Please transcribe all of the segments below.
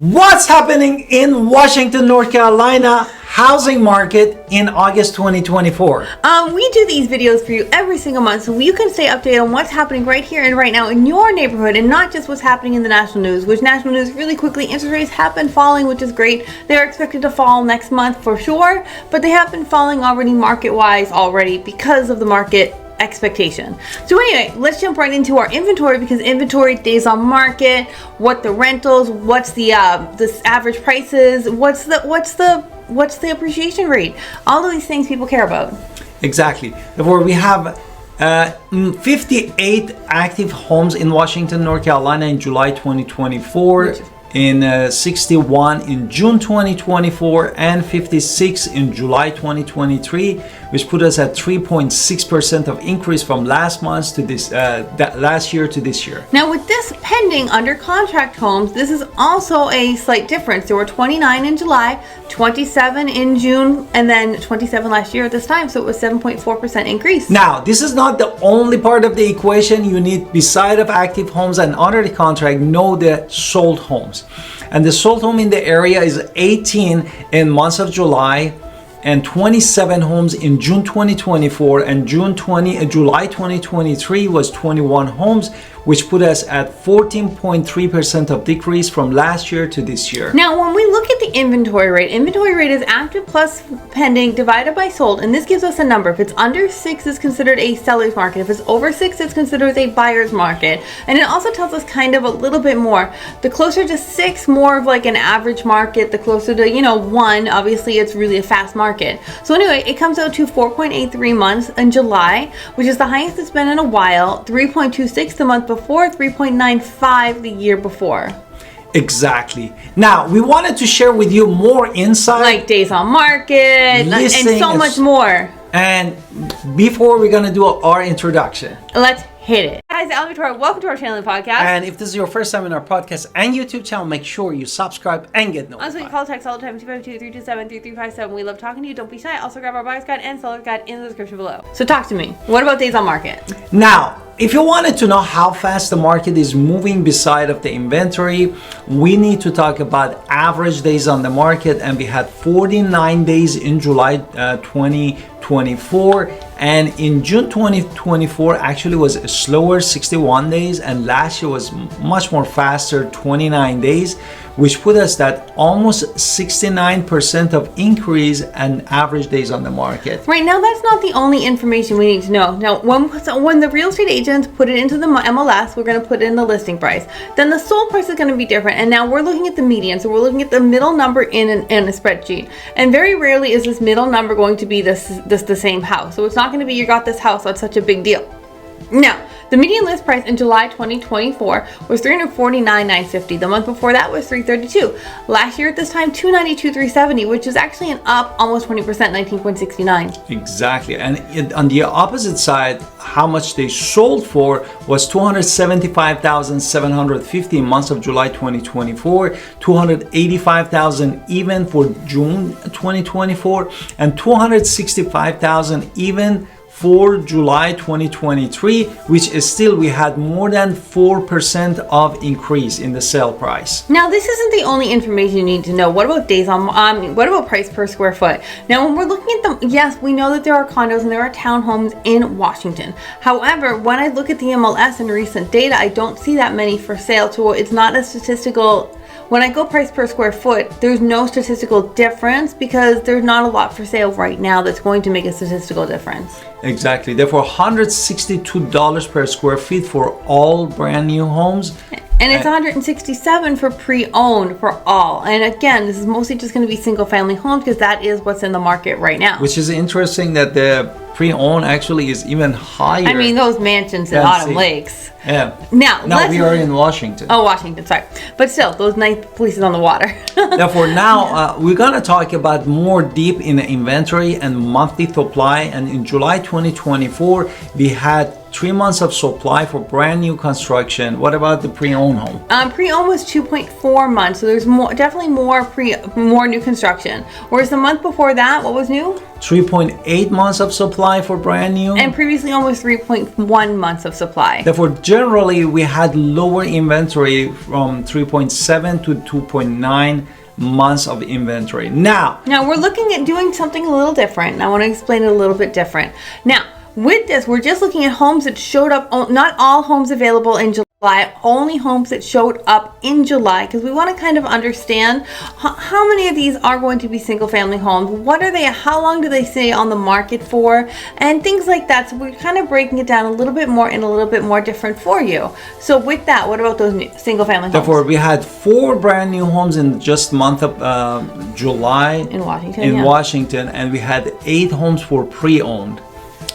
What's happening in Washington, North Carolina housing market in August 2024? We do these videos for you every single month so you can stay updated on what's happening right here and right now in your neighborhood, and not just what's happening in the national news, which national news really quickly, interest rates have been falling, which is great. They're expected to fall next month for sure, but they have been falling already market-wise already because of the market expectation. So anyway, let's jump right into our inventory, because inventory, days on market, what the rentals, what's the average prices, what's the appreciation rate, all of these things people care about. Exactly. Therefore, we have 58 active homes in Washington, North Carolina in July 2024. In 61 in June 2024 and 56 in July 2023, which put us at 3.6% of increase from last month to this last year to this year. Now with this pending under contract homes, this is also a slight difference. There were 29 in July, 27 in June, and then 27 last year at this time, so it was 7.4% increase. Now this is not the only part of the equation. You need, beside of active homes and under the contract, know the sold homes. And the sold home in the area is 18 in months of July and 27 homes in June 2024, and July 2023 was 21 homes, which put us at 14.3% of decrease from last year to this year. Now when we look at the inventory rate is active plus pending divided by sold, and this gives us a number. If it's under 6, it's considered a seller's market. If it's over 6, it's considered a buyer's market. And it also tells us kind of a little bit more. The closer to 6, more of like an average market. The closer to 1, obviously it's really a fast market. So anyway, it comes out to 4.83 months in July, which is the highest it's been in a while. 3.26 the month before, 3.95 the year before. Exactly. Now we wanted to share with you more insight, like days on market and so much more. And before we're gonna do our introduction, let's hit it. Guys, Victoria, welcome to our channel and podcast. And if this is your first time in our podcast and YouTube channel, make sure you subscribe and get notified. Also, you call text all the time, 252-327-3357. We love talking to you. Don't be shy. Also grab our buyer's guide and seller's guide in the description below. So talk to me. What about days on market? Now, if you wanted to know how fast the market is moving beside of the inventory, we need to talk about average days on the market, and we had 49 days in July 2024, and in June 2024 actually was slower, 61 days, and last year was much more faster, 29 days, which put us at almost 69% of increase and average days on the market. Right now, that's not the only information we need to know. Now, when the real estate agents put it into the MLS, we're going to put in the listing price. Then the sold price is going to be different. And now we're looking at the median. So we're looking at the middle number in a spreadsheet. And very rarely is this middle number going to be the same house. So it's not going to be you got this house, so it's such a big deal. Now, the median list price in July 2024 was $349,950. The month before that was $332. Last year at this time, $292,370, which is actually an up almost 20%, $19.69. Exactly. And on the opposite side, how much they sold for was $275,750 in months of July 2024, $285,000 even for June 2024, and $265,000 even for July 2023, which is still, we had more than 4% of increase in the sale price. Now this isn't the only information you need to know. What about days on, what about price per square foot? Now when we're looking at them, yes, we know that there are condos and there are townhomes in Washington. However, when I look at the MLS and recent data, I don't see that many for sale, so it's not a statistical. When I go price per square foot, there's no statistical difference because there's not a lot for sale right now that's going to make a statistical difference. Exactly. Therefore, $162 per square feet for all brand new homes. And it's $167 for pre-owned for all. And again, this is mostly just going to be single family homes because that is what's in the market right now. Which is interesting that the pre-owned actually is even higher. I mean, those mansions in Autumn Lakes. Yeah. Now we are in Washington. Oh, Washington, sorry. But still, those nice places on the water. Therefore, now we're going to talk about more deep in the inventory and monthly supply. And in July 2024, we had 3 months of supply for brand new construction. What about the pre-owned home? Pre-owned was 2.4 months, so there's definitely more new construction. Whereas the month before that, what was new? 3.8 months of supply for brand new. And previously almost 3.1 months of supply. Therefore, generally, we had lower inventory from 3.7 to 2.9 months of inventory. Now we're looking at doing something a little different, and I want to explain it a little bit different. Now, with this, we're just looking at homes that showed up, not all homes available in July, only homes that showed up in July, because we want to kind of understand how many of these are going to be single family homes, what are they, how long do they stay on the market for, and things like that. So we're kind of breaking it down a little bit more and a little bit more different for you. So with that, what about those single family homes? Therefore, we had 4 brand new homes in just month of July in Washington, and we had 8 homes for pre-owned.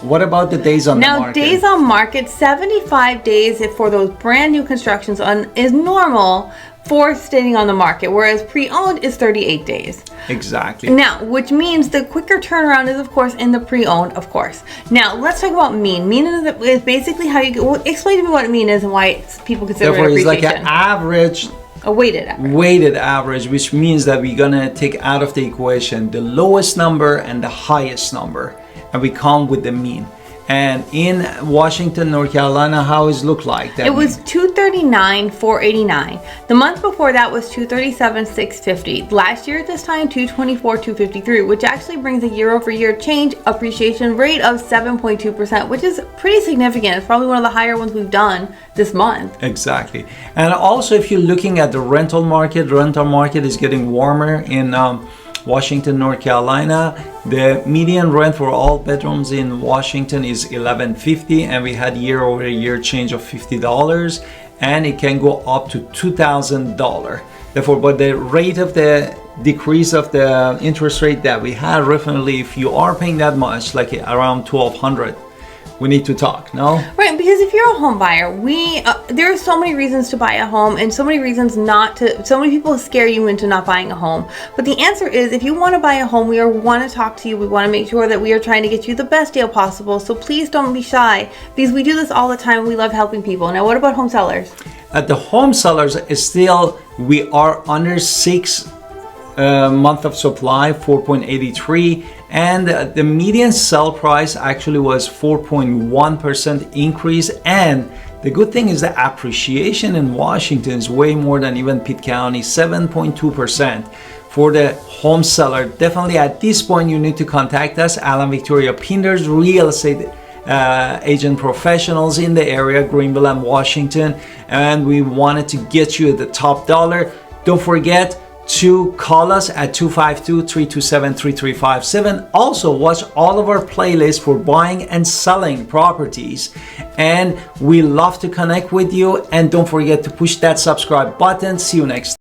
What about the days on the market? Now, days on market, 75 days for those brand new constructions is normal for staying on the market, whereas pre-owned is 38 days. Exactly. Now, which means the quicker turnaround is, of course, in the pre-owned, of course. Now, let's talk about mean. Mean is basically how you explain to me what mean is and why people consider it appreciation. It's like an average. A weighted average. Weighted average, which means that we're gonna take out of the equation the lowest number and the highest number, and we come with the mean. And in Washington, North Carolina, how does it look like? It was 239,489. The month before that was 237,650. Last year at this time, 224,253, which actually brings a year-over-year change appreciation rate of 7.2%, which is pretty significant. It's probably one of the higher ones we've done this month. Exactly. And also, if you're looking at the rental market is getting warmer in Washington, North Carolina. The median rent for all bedrooms in Washington is $1,150, and we had year-over-year change of $50, and it can go up to $2,000. Therefore, but the rate of the decrease of the interest rate that we had, definitely, if you are paying that much, like around $1,200, we need to talk, no? Right, because if you're a home buyer, there are so many reasons to buy a home and so many reasons not to, so many people scare you into not buying a home. But the answer is, if you want to buy a home, we want to talk to you. We want to make sure that we are trying to get you the best deal possible. So please don't be shy, because we do this all the time. We love helping people. Now, what about home sellers? At the home sellers, still, we are under 6 month of supply, 4.83, and the median sell price actually was 4.1% increase. And the good thing is the appreciation in Washington is way more than even Pitt County, 7.2% for the home seller. Definitely at this point you need to contact us, Alan Victoria Pinders, real estate agent professionals in the area, Greenville and Washington, and we wanted to get you the top dollar. Don't forget to call us at 252-327-3357. Also, watch all of our playlists for buying and selling properties, and we love to connect with you. And don't forget to push that subscribe button. See you next time.